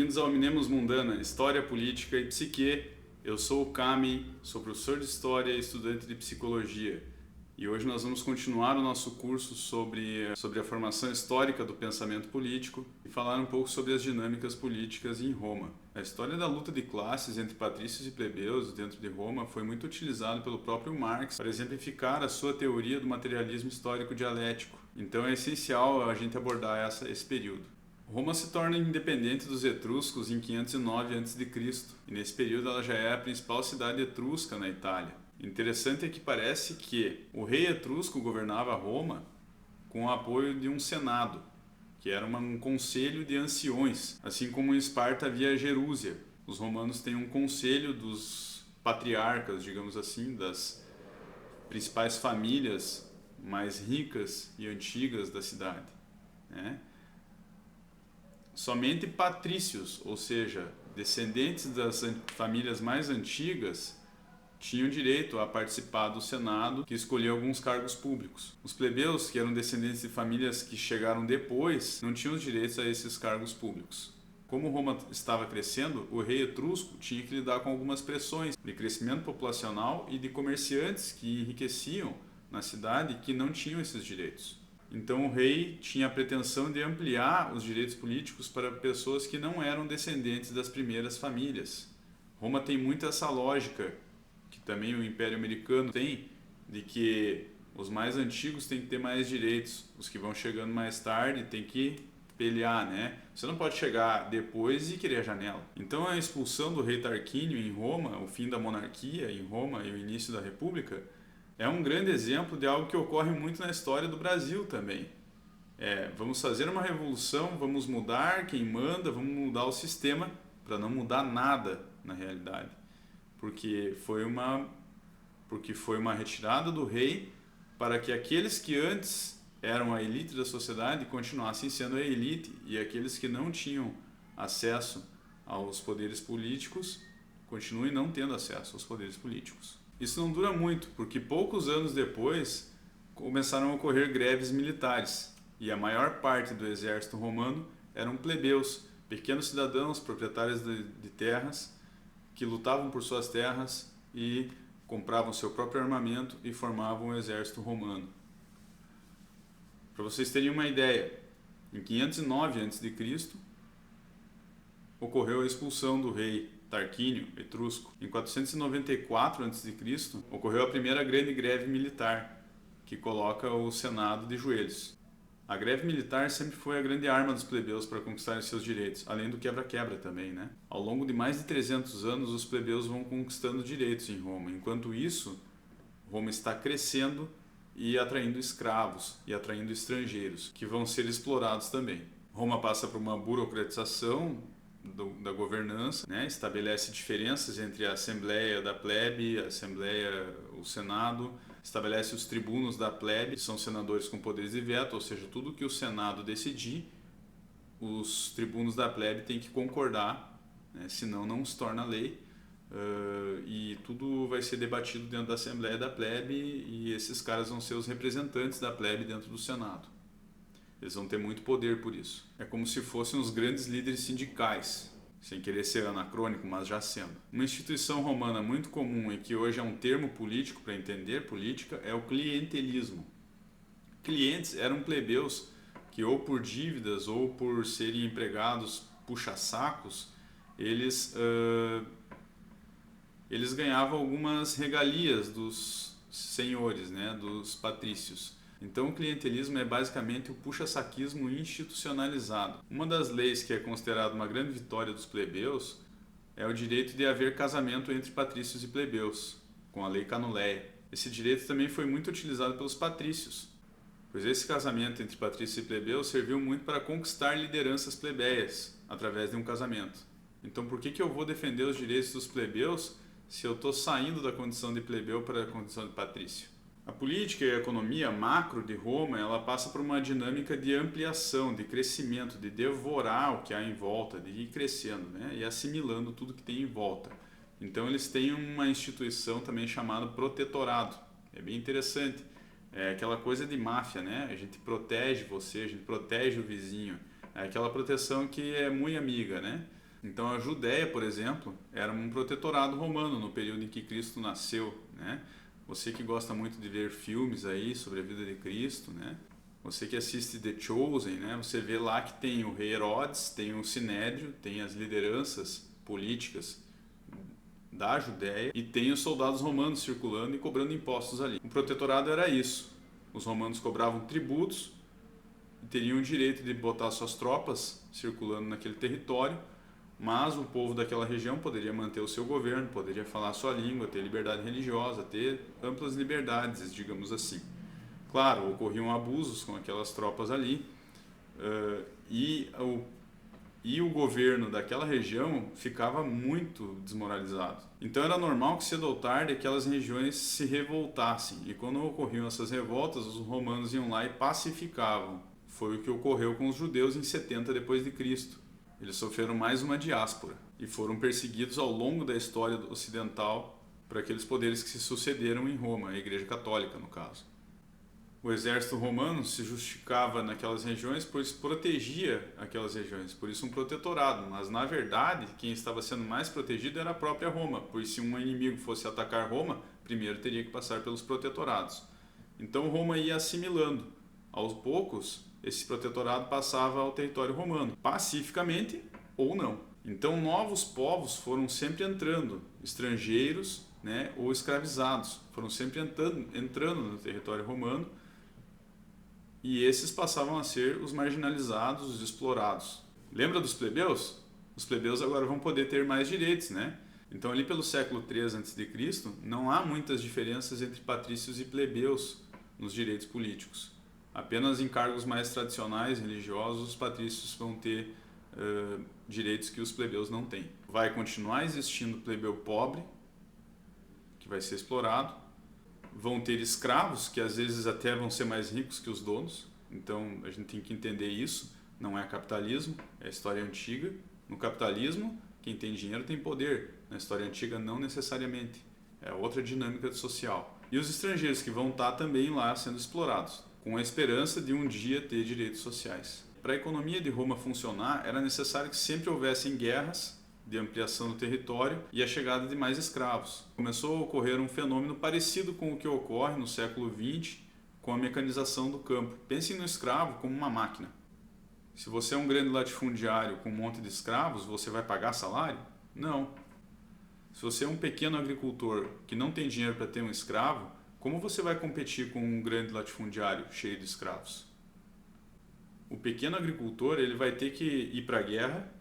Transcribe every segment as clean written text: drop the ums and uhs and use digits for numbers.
Bem-vindos ao Minemos Mundana, História, Política e Psique. Eu sou o Cami, sou professor de História e estudante de Psicologia. E hoje nós vamos continuar o nosso curso sobre a formação histórica do pensamento político e falar um pouco sobre as dinâmicas políticas em Roma. A história da luta de classes entre patrícios e plebeus dentro de Roma foi muito utilizada pelo próprio Marx para exemplificar a sua teoria do materialismo histórico dialético. Então é essencial a gente abordar esse período. Roma se torna independente dos etruscos em 509 a.C. e nesse período ela já é a principal cidade etrusca na Itália. Interessante é que parece que o rei etrusco governava Roma com o apoio de um senado, que era um conselho de anciões, assim como em Esparta havia a Gerúsia. Os romanos têm um conselho dos patriarcas, digamos assim, das principais famílias mais ricas e antigas da cidade, né? Somente patrícios, ou seja, descendentes das famílias mais antigas, tinham direito a participar do Senado, que escolhia alguns cargos públicos. Os plebeus, que eram descendentes de famílias que chegaram depois, não tinham os direitos a esses cargos públicos. Como Roma estava crescendo, o rei etrusco tinha que lidar com algumas pressões de crescimento populacional e de comerciantes que enriqueciam na cidade que não tinham esses direitos. Então o rei tinha a pretensão de ampliar os direitos políticos para pessoas que não eram descendentes das primeiras famílias. Roma tem muito essa lógica, que também o Império Americano tem, de que os mais antigos têm que ter mais direitos, os que vão chegando mais tarde têm que pelear, né? Você não pode chegar depois e querer a janela. Então a expulsão do rei Tarquínio em Roma, o fim da monarquia em Roma e o início da República, é um grande exemplo de algo que ocorre muito na história do Brasil também. Vamos fazer uma revolução, vamos mudar quem manda, vamos mudar o sistema para não mudar nada na realidade. Porque foi uma retirada do rei para que aqueles que antes eram a elite da sociedade continuassem sendo a elite e aqueles que não tinham acesso aos poderes políticos continuem não tendo acesso aos poderes políticos. Isso não dura muito, porque poucos anos depois começaram a ocorrer greves militares e a maior parte do exército romano eram plebeus, pequenos cidadãos proprietários de terras que lutavam por suas terras e compravam seu próprio armamento e formavam o exército romano. Para vocês terem uma ideia, em 509 a.C. ocorreu a expulsão do rei Tarquínio, etrusco. Em 494 a.C. ocorreu a primeira grande greve militar, que coloca o Senado de joelhos. A greve militar sempre foi a grande arma dos plebeus para conquistarem seus direitos, além do quebra-quebra também, né? Ao longo de mais de 300 anos, os plebeus vão conquistando direitos em Roma. Enquanto isso, Roma está crescendo e atraindo escravos e atraindo estrangeiros, que vão ser explorados também. Roma passa por uma burocratização da governança, né? Estabelece diferenças entre a Assembleia da Plebe, o Senado, estabelece os tribunos da plebe, que são senadores com poderes de veto, ou seja, tudo que o Senado decidir, os tribunos da plebe têm que concordar, né? Senão não se torna lei, e tudo vai ser debatido dentro da Assembleia da plebe e esses caras vão ser os representantes da plebe dentro do Senado. Eles vão ter muito poder por isso. É como se fossem os grandes líderes sindicais, sem querer ser anacrônico, mas já sendo. Uma instituição romana muito comum e que hoje é um termo político para entender política é o clientelismo. Clientes eram plebeus que ou por dívidas ou por serem empregados puxa-sacos, eles ganhavam algumas regalias dos senhores, né, dos patrícios. Então o clientelismo é basicamente o puxa-saquismo institucionalizado. Uma das leis que é considerada uma grande vitória dos plebeus é o direito de haver casamento entre patrícios e plebeus, com a lei Canuleia. Esse direito também foi muito utilizado pelos patrícios, pois esse casamento entre patrícios e plebeus serviu muito para conquistar lideranças plebeias através de um casamento. Então por que eu vou defender os direitos dos plebeus se eu estou saindo da condição de plebeu para a condição de patrício? A política e a economia macro de Roma, ela passa por uma dinâmica de ampliação, de crescimento, de devorar o que há em volta, de ir crescendo, né? E assimilando tudo que tem em volta. Então eles têm uma instituição também chamada protetorado. É bem interessante. É aquela coisa de máfia, né? A gente protege você, a gente protege o vizinho. É aquela proteção que é muito amiga, né? Então a Judéia, por exemplo, era um protetorado romano no período em que Cristo nasceu, né? Você que gosta muito de ver filmes aí sobre a vida de Cristo, né? Você que assiste The Chosen, né? Você vê lá que tem o rei Herodes, tem o Sinédrio, tem as lideranças políticas da Judéia e tem os soldados romanos circulando e cobrando impostos ali. O protetorado era isso. Os romanos cobravam tributos e teriam o direito de botar suas tropas circulando naquele território, mas o povo daquela região poderia manter o seu governo, poderia falar a sua língua, ter liberdade religiosa, ter amplas liberdades, digamos assim. Claro, ocorriam abusos com aquelas tropas ali, e o governo daquela região ficava muito desmoralizado. Então era normal que cedo ou tarde aquelas regiões se revoltassem, e quando ocorriam essas revoltas, os romanos iam lá e pacificavam. Foi o que ocorreu com os judeus em 70 depois de Cristo. Eles sofreram mais uma diáspora e foram perseguidos ao longo da história ocidental por aqueles poderes que se sucederam em Roma, a Igreja Católica no caso. O exército romano se justificava naquelas regiões, pois protegia aquelas regiões, por isso um protetorado. Mas na verdade, quem estava sendo mais protegido era a própria Roma, pois se um inimigo fosse atacar Roma, primeiro teria que passar pelos protetorados. Então Roma ia assimilando. Aos poucos, esse protetorado passava ao território romano, pacificamente ou não. Então novos povos foram sempre entrando, estrangeiros, né, ou escravizados, foram sempre entrando no território romano, e esses passavam a ser os marginalizados, os explorados. Lembra dos plebeus? Os plebeus agora vão poder ter mais direitos, né? Então ali pelo século III a.C., não há muitas diferenças entre patrícios e plebeus nos direitos políticos. Apenas em cargos mais tradicionais, religiosos, os patrícios vão ter direitos que os plebeus não têm. Vai continuar existindo plebeu pobre, que vai ser explorado. Vão ter escravos, que às vezes até vão ser mais ricos que os donos. Então a gente tem que entender isso. Não é capitalismo, é história antiga. No capitalismo, quem tem dinheiro tem poder. Na história antiga, não necessariamente. É outra dinâmica social. E os estrangeiros que vão estar também lá sendo explorados, com a esperança de um dia ter direitos sociais. Para a economia de Roma funcionar, era necessário que sempre houvessem guerras de ampliação do território e a chegada de mais escravos. Começou a ocorrer um fenômeno parecido com o que ocorre no século XX com a mecanização do campo. Pensem no escravo como uma máquina. Se você é um grande latifundiário com um monte de escravos, você vai pagar salário? Não. Se você é um pequeno agricultor que não tem dinheiro para ter um escravo, como você vai competir com um grande latifundiário cheio de escravos? O pequeno agricultor ele vai ter que ir para a guerra,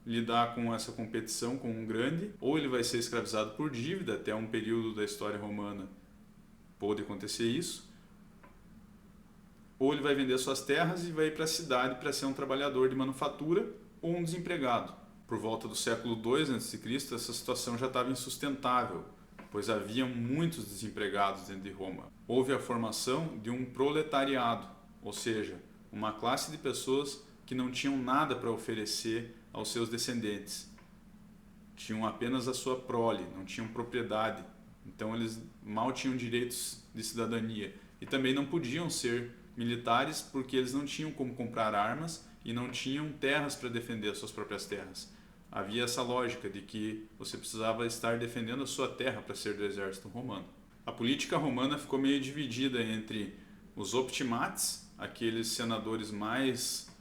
lidar com essa competição com um grande, ou ele vai ser escravizado por dívida, até um período da história romana pode acontecer isso, ou ele vai vender suas terras e vai ir para a cidade para ser um trabalhador de manufatura ou um desempregado. Por volta do século II a.C., essa situação já estava insustentável, pois havia muitos desempregados dentro de Roma. Houve a formação de um proletariado, ou seja, uma classe de pessoas que não tinham nada para oferecer aos seus descendentes. Tinham apenas a sua prole, não tinham propriedade. Então eles mal tinham direitos de cidadania. E também não podiam ser militares porque eles não tinham como comprar armas e não tinham terras para defender as suas próprias terras. Havia essa lógica de que você precisava estar defendendo a sua terra para ser do exército romano. A política romana ficou meio dividida entre os optimates, aqueles senadores mais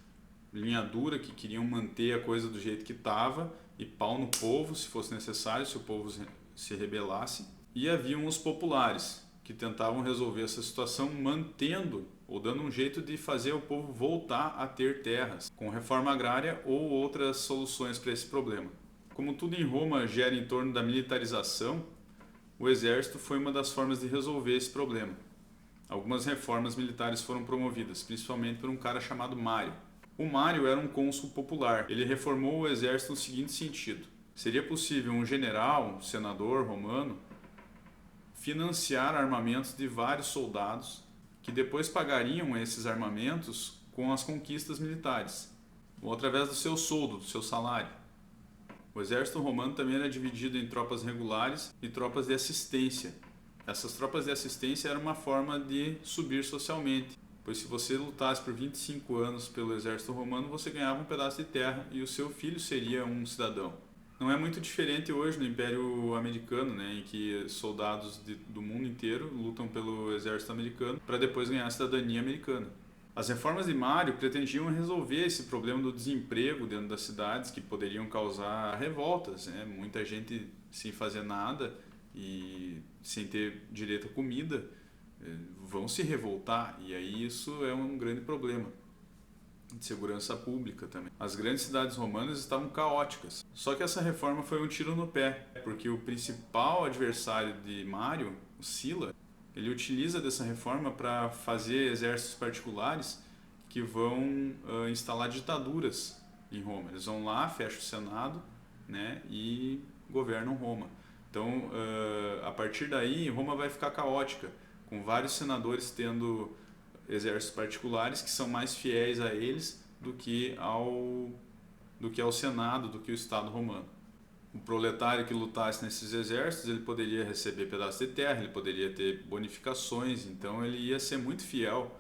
linha dura que queriam manter a coisa do jeito que estava e pau no povo se fosse necessário, se o povo se rebelasse. E haviam os populares que tentavam resolver essa situação mantendo ou dando um jeito de fazer o povo voltar a ter terras, com reforma agrária ou outras soluções para esse problema. Como tudo em Roma gira em torno da militarização, o exército foi uma das formas de resolver esse problema. Algumas reformas militares foram promovidas, principalmente por um cara chamado Mário. O Mário era um cônsul popular. Ele reformou o exército no seguinte sentido: seria possível um general, um senador romano, financiar armamentos de vários soldados que depois pagariam esses armamentos com as conquistas militares, ou através do seu soldo, do seu salário. O exército romano também era dividido em tropas regulares e tropas de assistência. Essas tropas de assistência eram uma forma de subir socialmente. pois se você lutasse por 25 anos pelo exército romano, você ganhava um pedaço de terra e o seu filho seria um cidadão. Não é muito diferente hoje no Império Americano, né, em que soldados do mundo inteiro lutam pelo exército americano para depois ganhar a cidadania americana. As reformas de Mário pretendiam resolver esse problema do desemprego dentro das cidades, que poderiam causar revoltas, né? Muita gente sem fazer nada e sem ter direito a comida vão se revoltar, e aí isso é um grande problema de segurança pública também. As grandes cidades romanas estavam caóticas. Só que essa reforma foi um tiro no pé, porque o principal adversário de Mário, o Sila, ele utiliza dessa reforma para fazer exércitos particulares que vão instalar ditaduras em Roma. Eles vão lá, fecham o Senado, né, e governam Roma. Então, a partir daí, Roma vai ficar caótica, com vários senadores tendo exércitos particulares que são mais fiéis a eles do que ao Senado, do que o Estado romano. O proletário que lutasse nesses exércitos, ele poderia receber pedaços de terra, ele poderia ter bonificações, então ele ia ser muito fiel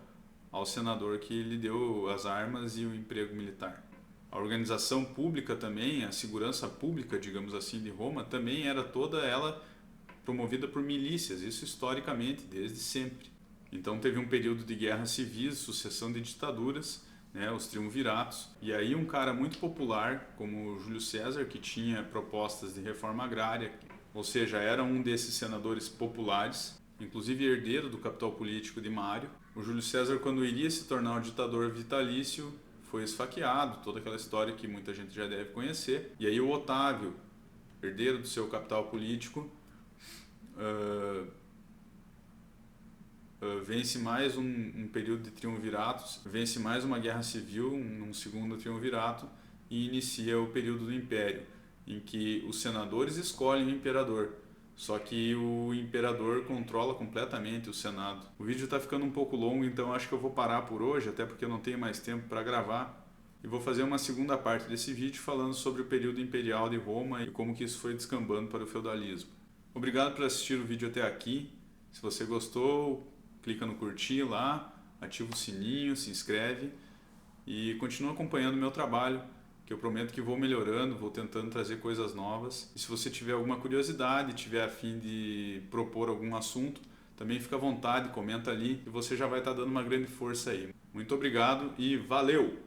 ao senador que lhe deu as armas e o emprego militar. A organização pública também, a segurança pública, digamos assim, de Roma, também era toda ela promovida por milícias, isso historicamente, desde sempre. Então teve um período de guerras civis, sucessão de ditaduras, né, os triunviratos, e aí um cara muito popular como Júlio César, que tinha propostas de reforma agrária, ou seja, era um desses senadores populares, inclusive herdeiro do capital político de Mário. O Júlio César, quando iria se tornar um ditador vitalício, foi esfaqueado, toda aquela história que muita gente já deve conhecer. E aí o Otávio, herdeiro do seu capital político, vence mais um período de triunviratos, vence mais uma guerra civil, um segundo triunvirato, e inicia o período do Império, em que os senadores escolhem o imperador, só que o imperador controla completamente o Senado. O vídeo está ficando um pouco longo, então acho que eu vou parar por hoje, até porque eu não tenho mais tempo para gravar, e vou fazer uma segunda parte desse vídeo falando sobre o período imperial de Roma e como que isso foi descambando para o feudalismo. Obrigado por assistir o vídeo até aqui. Se você gostou, clica no curtir lá, ativa o sininho, se inscreve e continua acompanhando o meu trabalho, que eu prometo que vou melhorando, vou tentando trazer coisas novas. E se você tiver alguma curiosidade, tiver a fim de propor algum assunto, também fica à vontade, comenta ali e você já vai estar dando uma grande força aí. Muito obrigado e valeu!